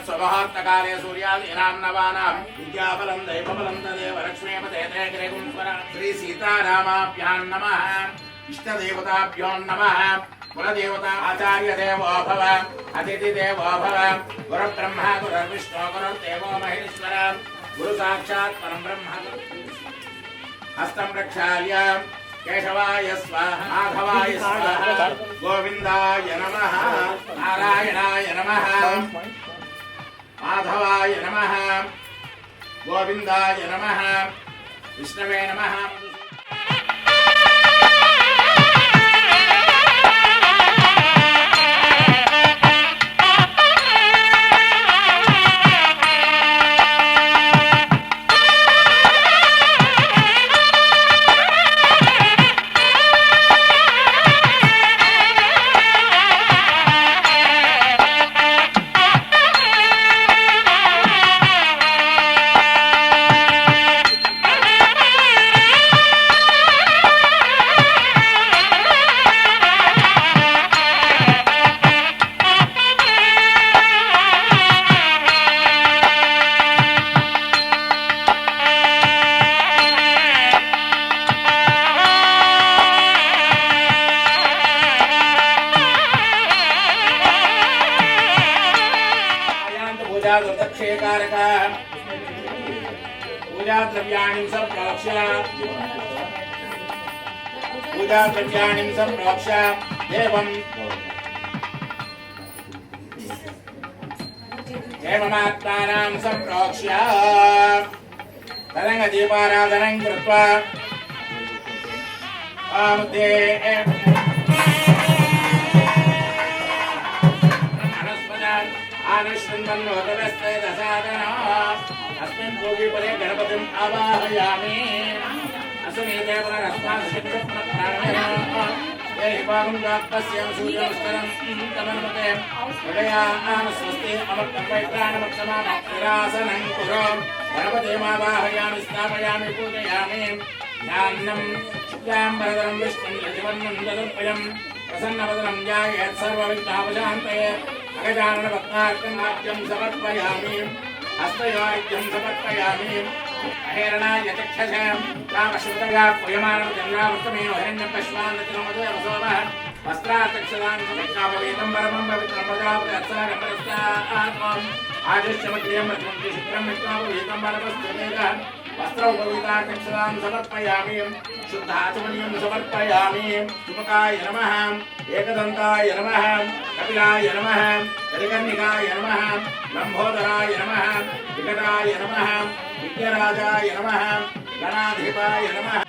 स्वभात्मकाले सूर्यादीनां नवानां विद्याबलं दैवबलं तदेव लक्ष्मीपते ग्रेगुंस्वरा श्री सीतारामाभ्यां नमः इष्टदेवताभ्यो नमः कुलदेवता आचार्य देवो भव अतिथि देवो भव गुरुब्रह्मा गुरुर्विष्णु गुरुर्देवो महेश्वर गुरु साक्षात् परं ब्रह्म हस्तं प्रक्षाल्य केशवाय स्वाहा माधवाय स्वाहा गोविंदाय नमः नारायणाय नमः माधवाय नमः गोविंदाय नमः विष्णवे नमः पूजा द्रव्याणि संप्रोक्ष्य देवमात्मानां संप्रोक्ष्य तदङ्गदीपाराधनं कृत्वा आनुष्ठन्वन्नोतरस्ते दशादनः अस्मिन् भोगिपदे गणपतिम् आवाहयामि असमेते पुनरस्मात्प्राणः देहि पाकं जाप्तस्य सूर्यनमस्कारं तमन्मते हृदयान् स्वस्ति अमृतं वै प्राणमक्षमाभक्तिरासनं कुरु गणपतिमावाहयामि स्थापयामि पूजयामि ध्यानं शुक्लाम्बरधरं विष्णुं यजवन्नं ददर्पयं प्रसन्नवदनं ध्यायेत् सर्वविघ्नोपशान्तये अगजाननपद्मार्कं नाट्यं समर्पयामि हस्तयोग्यं समर्पयामि अहेरणाय चक्षसे रामश्रुतया पूयमानं चन्द्रावृतमेव हिरण्यं पश्वान्नतिनोमदेव सोमः वस्त्राचक्षदां समर्पयामि परमं पवित्रं प्रजापति अत्सारं आजुष्यमग्रियं मृत्युं शुक्रं मित्वापवीतं बलवस्तुमेकः वस्त्रौपवीताचक्षदां समर्पयामि शुद्धाचमनीयं समर्पयामि सुमुखाय नमः एकदन्ताय नमः कपिलाय नमः गजकर्णिकाय नमः लम्बोदराय नमः विकटाय नमः विद्यराजाय नमः गणाधिपाय नमः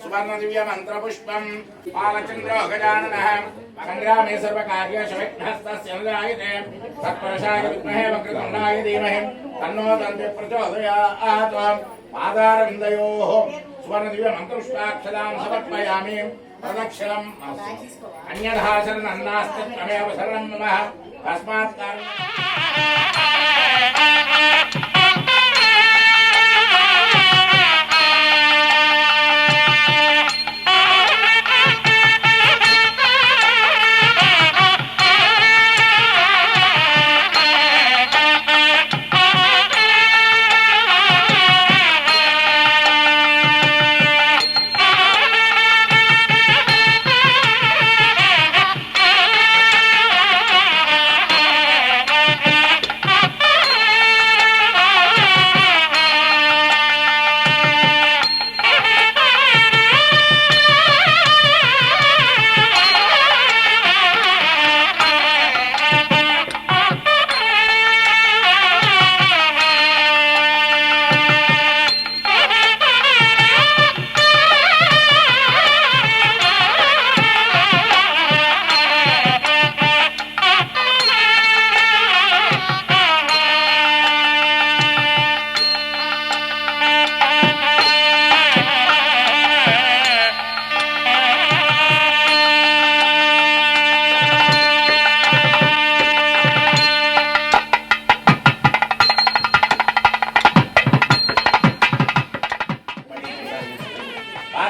सुवर्णदिव्य मंत्रपुष्पं बालचन्द्रो गजाननः संग्रामे सर्वकार्येषु विघ्नस्तस्य अनुदायते तत्पुरुषाय विद्महे वक्रतुण्डाय धीमहि तन्नो दन्ति प्रचोदयात् पादारविन्दयोः सुवर्णदिव्य मंत्रपुष्पाक्षदां समर्पयामि प्रदक्षिणम् अन्यथा शरणं नास्ति त्वमेव शरणं मम तस्मात्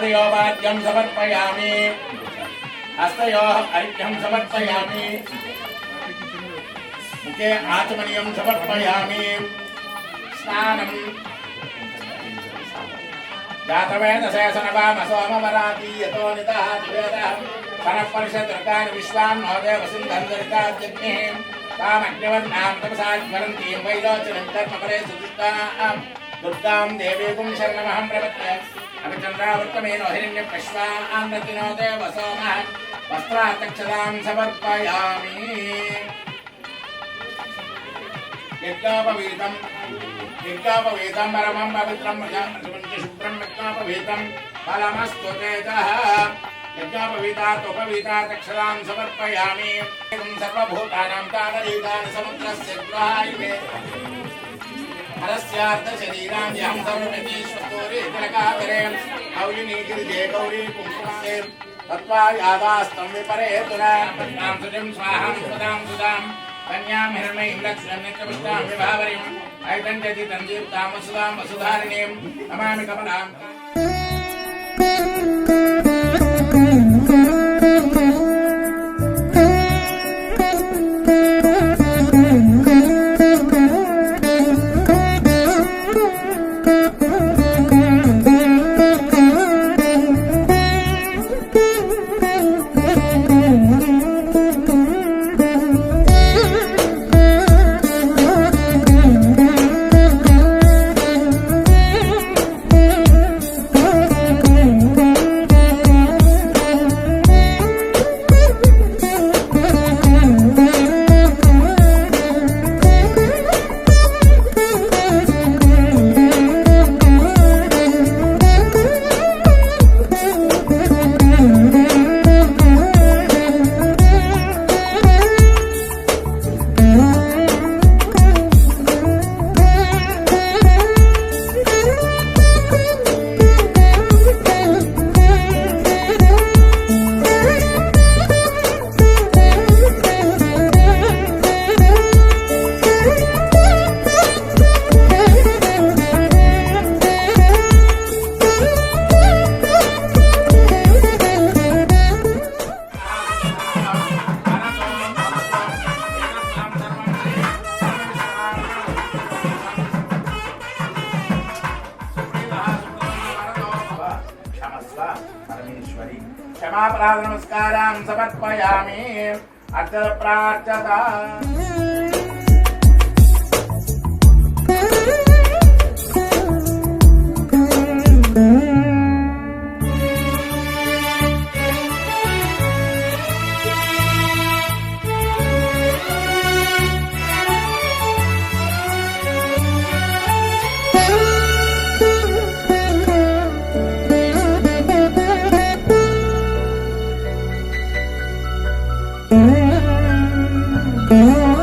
पादयोपाद्यं समर्पयामि हस्तयोः अर्घ्यं समर्पयामि मुखे आचमनीयं समर्पयामि स्नानं जातवेदसे सनवामसोमवराति यतो नितः द्वेदः सनःपर्षदृकानि विश्वान् महोदय वसुन्धन्दरिताज्ञेः तामग्निवर्णां तपसा ज्वलन्तीं वैलोचनं कर्मफले सुदुष्टां दुर्गां देवीकुं शरणमहं प्रपद्ये अभिचन्द्रावर्तमेनो हिरण्यप्रश्वान्नतिनो देवसोमः वस्त्रातक्षदां समर्पयामि यज्ञोपवीतं परमं पवित्रं शुभ्रं यज्ञोपवीतं फलमस्तु तेजः यज्ञोपवीतातोपवीतातक्षदां समर्पयामि सर्वभूतानां तादरीकानि समुद्रस्य ग्रहायिमे हरस्यार्धशरीरां यं सर्वमेश्वस्तोरे तिलकाधरे औलिनी गिरिजे गौरी कुङ्कुमसे तत्त्वा यादास्तं विपरे तुलां पद्मां सुजं स्वाहां स्वदां सुदां कन्यां हिरण्मयीं लक्ष्मीं नित्यपुष्टां विभावरीम् ऐदण्डयति तन्दीप्तां वसुधां वसुधारिणीं नमामि कमलां क्षमापराध नमस्कारां समर्पयामि अत्र प्रार्थता Oh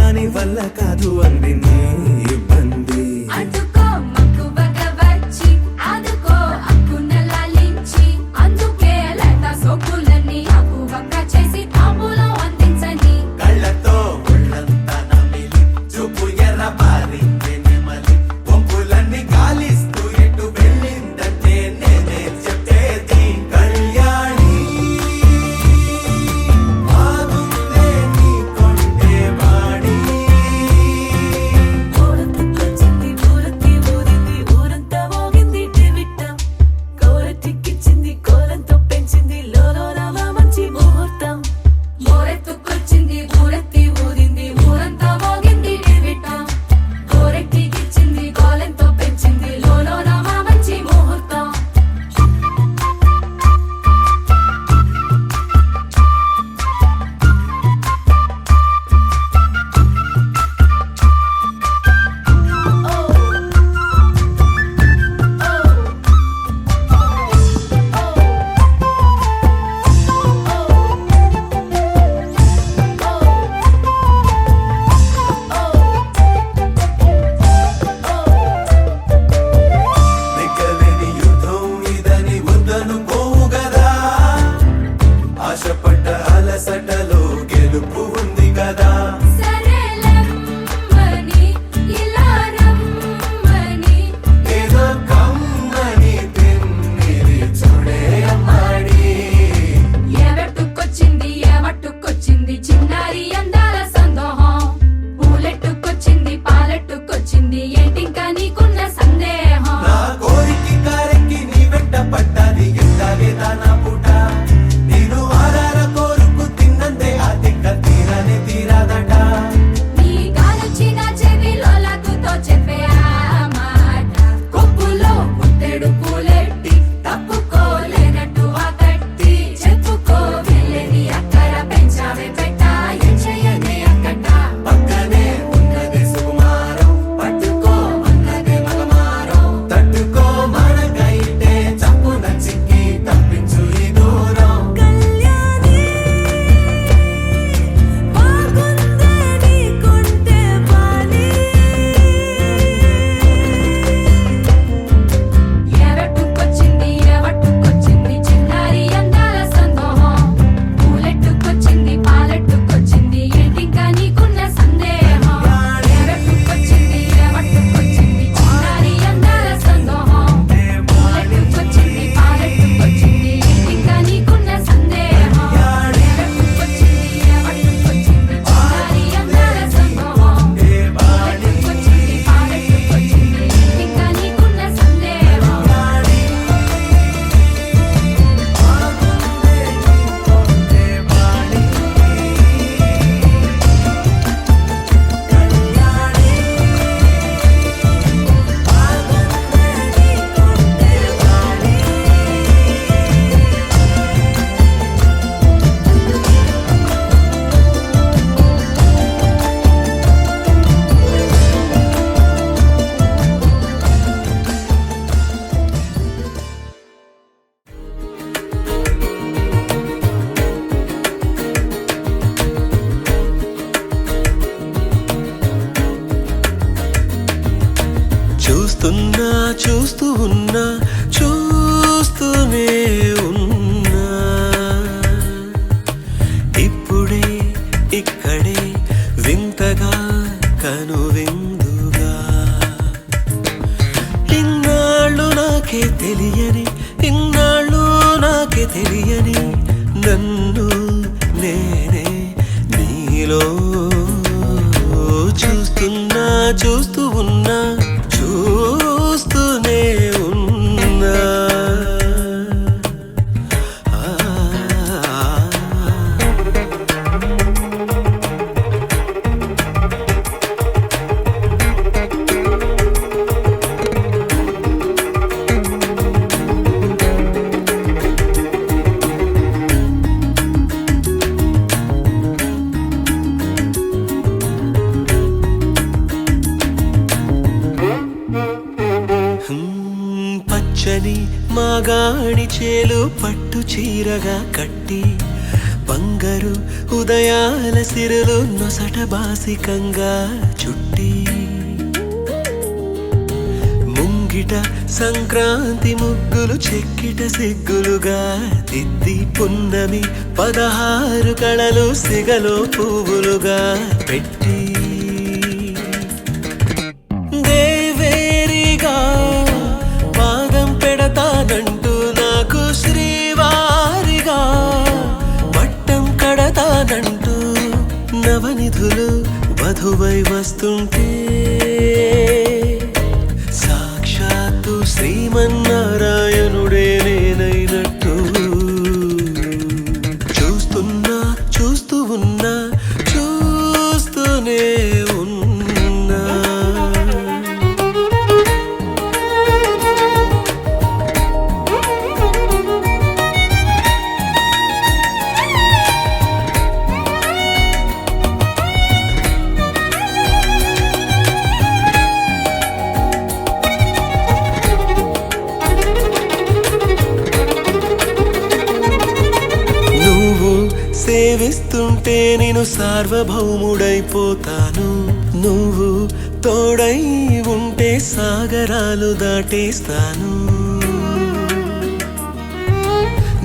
దాని వల్ల కాదు అంది నీ ఇబ్బంది. అందుకో మక్కువగా వచ్చి ఆదుకో అక్కున లాలించి అందుకే లత సోకులన్నీ అక్కువక్క చేసి తాంబూలం అందించని కళ్ళతో ఒళ్ళంతా నమిలి చూపు ఎర్ర పారి నెమలి వంపులన్నీ గాలిస్తూ ఎటు వెళ్ళిందంటే నేనే చెప్పేది కళ్యాణి బాగుందే నీ కొంటే వాడి. ఊరంతకొచ్చింది ఊరకి ఊరింది ఊరంతా మోగింది డెవిట్టం కోరటిక్కిచ్చింది కోలంతో పెంచింది లోలోన మంచి ముహూర్తం మోరెత్తుకొచ్చింది ఊరెత్తి ఊరింది ఊరంతా మోగింది డెవిట్టం కోరెట్టికిచ్చింది కోలెంతో పెంచింది లోలోన మా మంచి ముహూర్తం దిక్కలేని యుద్ధం ఇదని వద్దనుకోవు గదా, ఆశపడ్డ అలసటలో గెలుపు ఉంది కదా. సరేలమ్మని ఇలా రమ్మని ఏదో కమ్మని తిన్నిది చూడే అమ్మాడి. ఏవట్టుకొచ్చింది ఏమట్టుకొచ్చింది చిన్నారి అందాల సందోహం పూలెట్టుకొచ్చింది పాలెట్టుకొచ్చింది ఏంటింకా నీకున్న సందేహం నా కోరికి కారెక్కి నీ వెంట పడ్డాది ఎత్తాలే దానా పూట. నేను ఆరార కోరుకు తిన్నందే ఆ తిక్క తీరనే తీరాదట. నీ గాలొచ్చిన చెవిలో లాగుతో చెప్పే ఆ మాట కొప్పులో పుట్టెడు పూలెట్టి తప్పుకోలేనట్టు ఆ కట్టి చెప్పుకో వెళ్ళేది అక్కర పెంచావే పెట్ట ఏం చెయ్యనే అక్కట పక్కనే ఉన్నది సుకుమారం, పట్టుకో అన్నది మగమారం. తట్టుకో మనకైతే చప్పున చిక్కి తప్పించు ఈ దూరం. కళ్యాణి బాగుందే నీ కొంటే వాడి ఏవట్టుకొచ్చింది ఏవట్టుకొచ్చింది చిన్నారి అందాల సందోహం పూలెట్టుకొచ్చింది పాలెట్టుకొచ్చింది ఏంటింకా నీకున్న సందేహం ఏవట్టుకొచ్చింది ఏవట్టుకొచ్చింది చిన్నారి అందాల సందోహం పూలెట్టుకొచ్చింది పాలెట్టుకొచ్చింది ఏంటింకా నీకున్న సందేహం ఏవట్టుకొచ్చింది ఏవట్టుకొచ్చింది చిన్నారి అందాల సందోహం పూలెట్టుకొచ్చింది పాలెట్టుకొచ్చింది ఏంటింకా నీకున్న సందేహం చూస్తున్నా చూస్తూ ఉన్నా చూస్తూనే ఉన్నా ఇప్పుడే ఇక్కడే వింతగా కనువిందుగా ఇన్నాళ్ళు నాకే తెలియని ఇన్నాళ్ళు నాకే తెలియని నన్ను నేనే నీలో చూస్తున్నా చూస్తూ ఉన్నా చూస్తూనే ఉన్నా పచ్చని మాగాణి చేలు పట్టు చీరగా కట్టి బంగారు ఉదయాల సిరులు నొసట బాసికంగా చుట్టి ముంగిట సంక్రాంతి ముగ్గులు చెక్కిట సిగ్గులుగా దిద్ది పున్నమి 16 కళలు సిగలో పువ్వులుగా పెట్టి దేవేరిగా పాదం పెడతానంటూ నాకు శ్రీవారిగా పట్టం కడతానంటూ నవనిధులు వధువై వస్తుంటే సాక్షాత్తు శ్రీమన్నారాయణుడే నేనైనట్టు చూస్తున్నా చూస్తూ ఉన్నా చూస్తూనే ఉన్నా నువ్వు సేవిస్తుంటే నేను సార్వభౌముడైపోతాను నువ్వు తోడై ఉంటే సాగరాలు దాటేస్తాను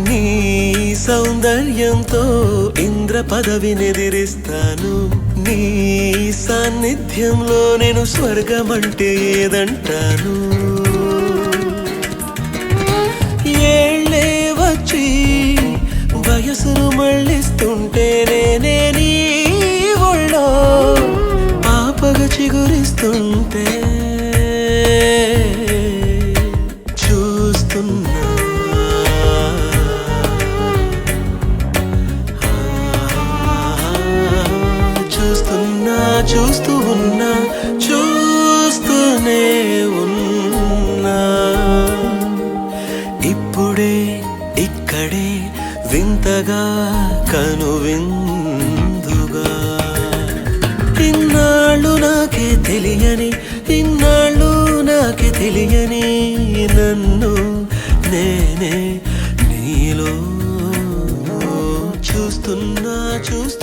నీ సౌందర్యంతో ఇంద్ర పదవినెదిరిస్తాను నీ సాన్నిధ్యంలో నేను స్వర్గమంటే ఏదంటాను ఏళ్ళే వచ్చి వయసును మళ్ళిస్తుంటే నేనే నీ ఒళ్ళో పాపగా చిగురిస్తుంటే చూస్తున్నా చూస్తున్నా చూస్తూ ఉన్నా చూస్తూనే ఉన్నా ఇప్పుడే ఇక్కడే వింతగా కనువిందుగా ఇన్నాళ్ళు నాకే తెలియని ఇన్నాళ్ళు నాకే తెలియని నన్ను నేనే నీలో చూస్తున్నా చూస్తున్నా